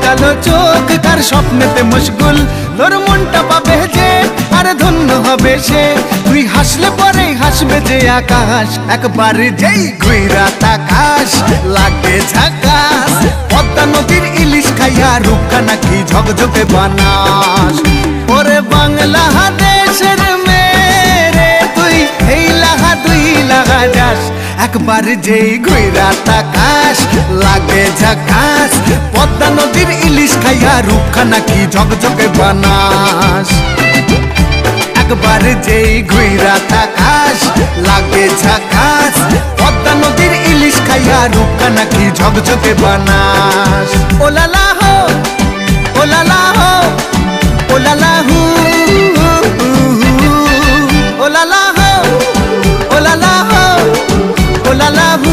কালো চোখ কার স্বপ্নেতে মশগুল, তোর মনটা পাবে যে আরে ধন্য হবে সে। তুই হাসলে পরে হাসবে যে আকাশ, একবার যেই ঘুইরা তাকাস লাগে ঝাকাস। পদ্মা নদীর ইলিশ খাইয়া রূপকা নাকি ঝকঝকে বানাস। ওরে বাংলা দেশের মেরে তুই এই লাহা দুই লাগা যাস, একবার যেই ঘুইরা তাকাস লাগে ঝাকাস। পদ্মা নদীর ইলিশ খাইয়া রূপকা নাকি ঝকঝকে বানাস। একবার যেই ঘুইরা তাকাস লাগে ঝাকাস। পদ্মা নদীর ইলিশ খাইয়া রূপকা নাকি ঝকঝকে বানাস। ওলালা হো ওলালা হো ওলালা হু, ওলালা হো ওলালা হো ওলালা হু।